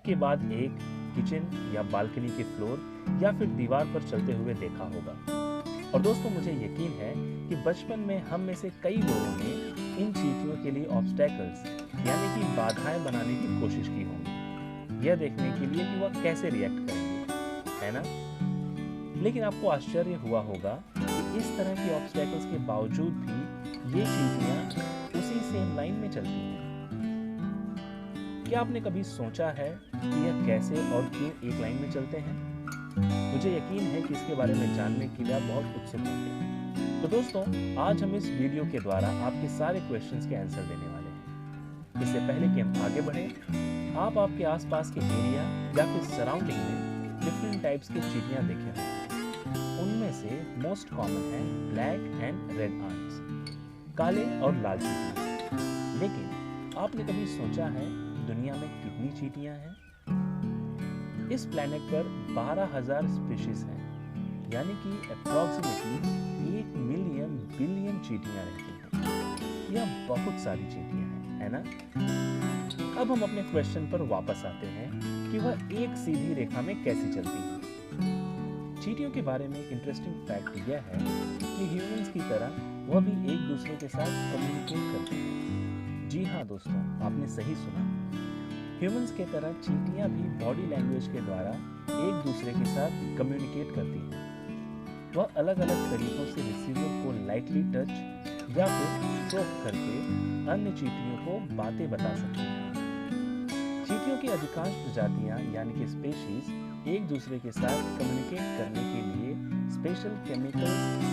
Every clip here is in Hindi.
के बाद एक किचन या बालकनी के फ्लोर या फिर दीवार पर चलते हुए देखा होगा। और दोस्तों, मुझे यकीन है कि बचपन में हम में से कई लोगों ने इन चींटियों के लिए ऑब्स्टैकल्स यानी कि बाधाएं बनाने की कोशिश की होंगी, यह देखने के लिए कि वह कैसे रिएक्ट करेंगे, है ना? लेकिन आपको आश्चर्य हुआ होगा कि इस तरह की ऑब्स्टैकल्स के बावजूद भी ये चींटियां उसी सेम लाइन में चलती हैं। क्या आपने कभी सोचा है कि यह कैसे और क्यों एक लाइन में चलते हैं? मुझे यकीन है कि इसके बारे में जानने के लिए आप बहुत उत्सुक होंगे। तो दोस्तों, आज हम इस वीडियो के द्वारा आपके सारे क्वेश्चंस के आंसर देने वाले हैं। इससे पहले कि हम आगे बढ़ें, आप आपके आसपास के एरिया या फिर सराउंडिंग में डिफरेंट टाइप्स की चींटियां देखे होंगे। उनमें से मोस्ट कॉमन है ब्लैक एंड रेड आंट्स, काले और लाल चींटियां। लेकिन आपने कभी सोचा है दुनिया में कितनी चींटियां हैं? इस प्लेनेट पर 12,000 स्पीशीज हैं, यानी कि अप्रॉक्सीमेटली 1 मिलियन बिलियन चींटियां रहती हैं। यह बहुत सारी चींटियां हैं, है ना? अब हम अपने क्वेश्चन पर वापस आते हैं कि वह एक सीधी रेखा में कैसे चलती है। चींटियों के बारे में एक इंटरेस्टिंग फैक्ट यह है कि ह्यूमंस की तरह वह भी एक दूसरे के साथ कम्युनिकेट करते हैं। जी हाँ दोस्तों, आपने सही सुना। ह्यूमंस के तरह चींटियां भी बॉडी लैंग्वेज के द्वारा एक दूसरे के साथ कम्युनिकेट करती हैं। वह अलग अलग तरीकों से रिसीवर को लाइटली टच या फिर स्ट्रोक करके अन्य चींटियों को बातें बता सकती हैं। चींटियों की अधिकांश प्रजातियां यानी कि स्पीशीज एक दूसरे के साथ कम्युनिकेट करने के लिए स्पेशल केमिकल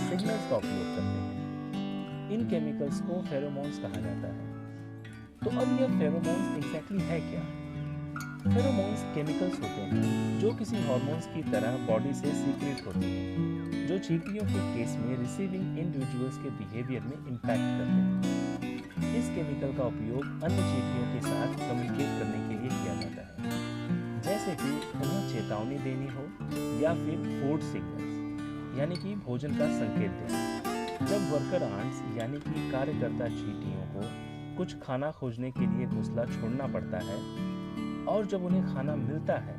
सिग्नल्स का उपयोग करते हैं। इन केमिकल्स को फेरोमोन्स कहा जाता है। तो अब यह फेरोमोन्स एग्जैक्टली है क्या? फेरोमोन्स केमिकल्स होते हैं जो किसी हार्मोन्स की तरह बॉडी से सीक्रेट होते हैं, जो चींटियों के केस में रिसीविंग इंडिविजुअल्स के बिहेवियर में इंपैक्ट करते हैं। इस केमिकल का उपयोग अन्य चींटियों के साथ कम्युनिकेट करने के लिए किया जाता है, जैसे कि उन्हें चेतावनी देनी हो या फिर फूड सिग्नल्स यानी कि भोजन का संकेत देना। जब वर्कर आंट्स यानी कि कार्यकर्ता चींटियों को कुछ खाना खोजने के लिए घोंसला छोड़ना पड़ता है और जब उन्हें खाना मिलता है,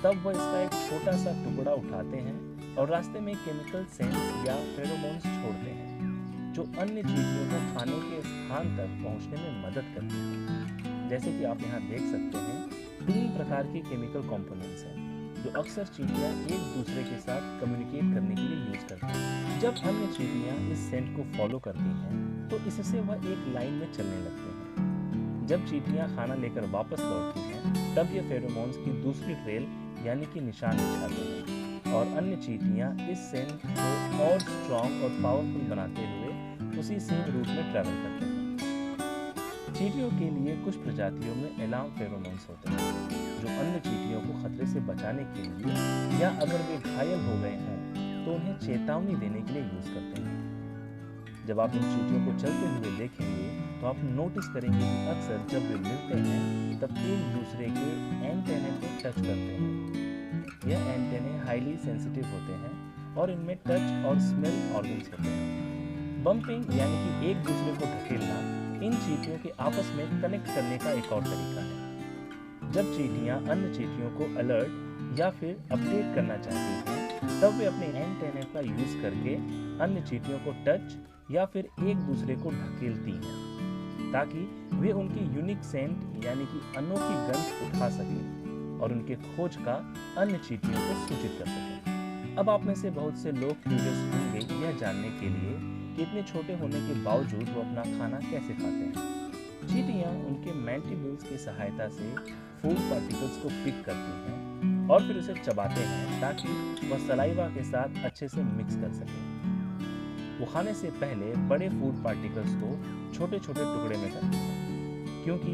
तब वह इसका एक छोटा सा टुकड़ा उठाते हैं और रास्ते में केमिकल सेंस या फेरोमोन्स छोड़ते हैं, जो अन्य चींटियों को खाने के स्थान तक पहुंचने में मदद करते हैं। जैसे कि आप यहाँ देख सकते हैं, 3 प्रकार के केमिकल कंपोनेंट्स हैं जो अक्सर चींटियां एक दूसरे के साथ कम्युनिकेट करने के लिए यूज करती हैं। जब अन्य चींटियां इस सेंट को फॉलो करती हैं, तो इससे वह एक लाइन में चलने लगते हैं। जब चींटियां खाना लेकर वापस लौटती हैं, तब ये फेरोमोन्स की दूसरी ट्रेल यानी कि निशान बिछाते हैं और अन्य चींटियां इस सेंट को और स्ट्रॉन्ग और पावरफुल बनाते हुए उसी सेम रूट में ट्रैवल करते हैं। चींटियों के लिए कुछ प्रजातियों में अलार्म फेरोमोन्स होते हैं, जो अन्य चींटियों को खतरे से बचाने के लिए या अगर वे घायल हो गए हों तो उन्हें चेतावनी देने के लिए यूज करते हैं। जब आप इन चींटियों को चलते हुए देखेंगे तो आप नोटिस करेंगे कि अक्सर जब वे मिलते हैं तब एक दूसरे के एंटेने को टच करते हैं। यह एंटेने हाईली सेंसिटिव होते हैं और इनमें टच और स्मेल ऑर्गन्स होते हैं। बम्पिंग यानी कि एक दूसरे को ढकेलना इन चींटियों के आपस में कनेक्ट करने का एक और तरीका है। जब चींटियां अन्य चींटियों को अलर्ट या फिर अपडेट करना चाहती हैं, तब वे अपने एंटेने का यूज करके अन्य चींटियों को टच या फिर एक दूसरे को ढकेलती हैं, ताकि वे उनकी यूनिक सेंट यानी कि अनोखी गंध उठा सकें और उनके खोज का अन्य चींटियों को सूचित कर सकें। अब आप में से बहुत से लोग क्यूरियस होंगे यह जानने के लिए कि इतने छोटे होने के बावजूद वो अपना खाना कैसे खाते हैं। चींटियां उनके मैंटिबल्स की सहायता से फूड पार्टिकल्स को पिक करती हैं और फिर उसे चबाते हैं ताकि वह सलाइवा के साथ अच्छे से मिक्स कर सकें। वो खाने से पहले बड़े फूड पार्टिकल्स को छोटे छोटे टुकड़े में करते हैं, क्योंकि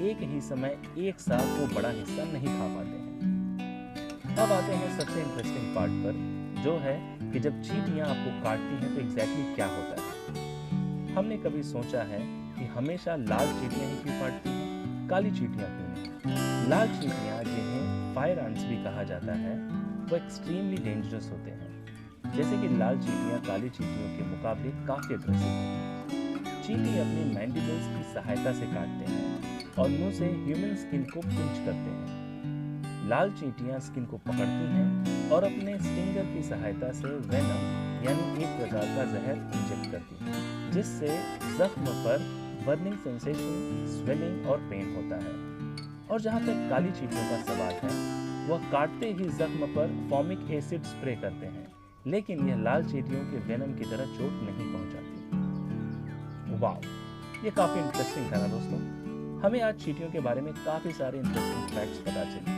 एक ही समय एक साथ वो बड़ा हिस्सा नहीं खा पाते हैं। अब आते हैं सबसे इंटरेस्टिंग पार्ट पर, जो है कि जब चींटियां आपको काटती हैं तो एग्जैक्टली क्या होता है। हमने कभी सोचा है कि हमेशा लाल चींटियां ही क्यों काटती हैं, काली चींटियां क्यों नहीं? लाल चींटियां, जिन्हें फायर आंट्स भी कहा जाता है, वो एक्सट्रीमली डेंजरस होते हैं। जैसे कि लाल चींटियां काली चींटियों के मुकाबले काफी अग्रेसिव होती हैं। चींटी अपने मैंडिबल्स की सहायता से काटते हैं और मुंह से ह्यूमन स्किन को पिंच करते हैं। लाल चींटियां स्किन को पकड़ती हैं और अपने स्टिंगर की सहायता से वेनम यानी एक प्रकार का जहर इंजेक्ट करती हैं, जिससे जख्म पर बर्निंग सेंसेशन, स्वेलिंग और पेन होता है। और जहाँ तक काली चींटियों का सवाल है, वह काटते ही जख्म पर फॉर्मिक एसिड स्प्रे करते हैं, लेकिन यह लाल चींटियों के वेनम की तरह चोट नहीं पहुंचाती। वाह, ये काफी इंटरेस्टिंग था ना दोस्तों। हमें आज चींटियों के बारे में काफी सारे इंटरेस्टिंग फैक्ट्स पता चले।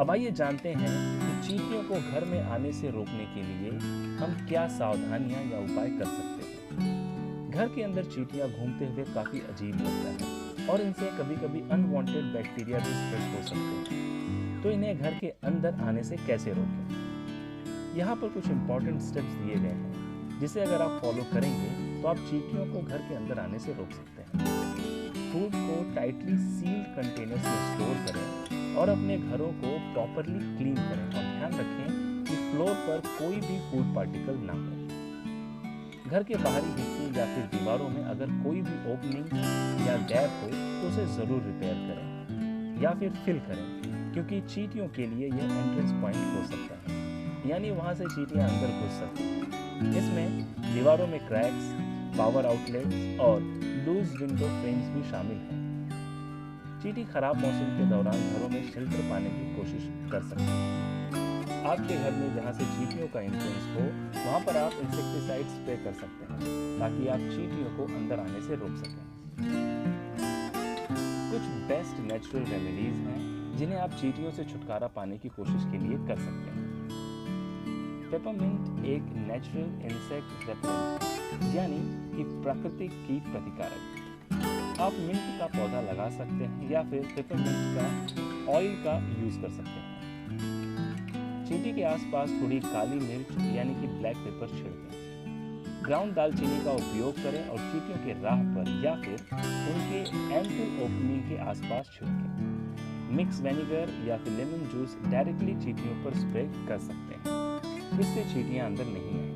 अब आइए जानते हैं कि चींटियों को घर में आने से रोकने के लिए हम क्या सावधानियां या उपाय कर सकते हैं। घर के अंदर चींटियां घूमते हुए काफी अजीब लगता है और इनसे कभी-कभी अनवांटेड बैक्टीरिया भी स्प्रेड हो सकते हैं। तो इन्हें घर के अंदर आने से कैसे रोकें? यहाँ पर कुछ इंपॉर्टेंट स्टेप्स दिए गए हैं, जिसे अगर आप फॉलो करेंगे तो आप चींटियों को घर के अंदर आने से रोक सकते हैं। फूड को टाइटली सील्ड कंटेनर्स में स्टोर करें और अपने घरों को प्रॉपरली क्लीन करें और ध्यान रखें कि फ्लोर पर कोई भी फूड पार्टिकल ना हो। घर के बाहरी हिस्से या फिर दीवारों में अगर कोई भी ओपनिंग या गैप हो तो उसे जरूर रिपेयर करें या फिर फिल करें, क्योंकि चींटियों के लिए यह एंट्रेंस पॉइंट हो सकता है, यानी वहां से चींटियां अंदर घुस सकती हैं। इसमें दीवारों में क्रैक्स, पावर आउटलेट्स और लूज विंडो फ्रेम्स भी शामिल हैं। चींटी खराब मौसम के दौरान घरों में शेल्टर पाने की कोशिश कर सकते हैं। आपके घर में जहां से चींटियों का एंट्रेंस हो, वहां पर आप इंसेक्टिसाइड स्प्रे कर सकते हैं, ताकि आप चींटियों को अंदर आने से रोक सकें। कुछ बेस्ट नेचुरल रेमेडीज हैं जिन्हें आप चींटियों से छुटकारा पाने की कोशिश के लिए कर सकते हैं। पेपरमिंट एक नेचुरल इंसेक्ट रेपेलेंट यानी कि प्राकृतिक कीट प्रतिकारक। आप मिंट का पौधा लगा सकते हैं या फिर पेपरमिंट का ऑयल का यूज कर सकते हैं। चींटी के आसपास थोड़ी काली मिर्च यानी कि ब्लैक पेपर छिड़कें। ग्राउंड दालचीनी का उपयोग करें और चींटियों के राह पर या फिर उनके एंट्री ओपनिंग के आसपास छिड़कें। मिक्स विनेगर या फिर लेमन जूस डायरेक्टली चींटियों पर स्प्रे कर सकते हैं, इससे चींटियां अंदर नहीं आएंगी।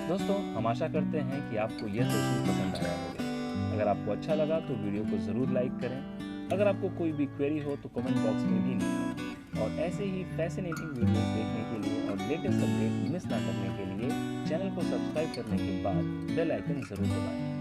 दोस्तों, हम आशा करते हैं कि आपको यह सेशन पसंद आया होगा। अगर आपको अच्छा लगा तो वीडियो को जरूर लाइक करें। अगर आपको कोई भी क्वेरी हो तो कमेंट बॉक्स में भी लिखें। और ऐसे ही फैसिनेटिंग वीडियोस देखने के लिए और लेटेस्ट अपडेट मिस ना करने के लिए चैनल को सब्सक्राइब करने के बाद बेल आइकन जरूर दबाएं।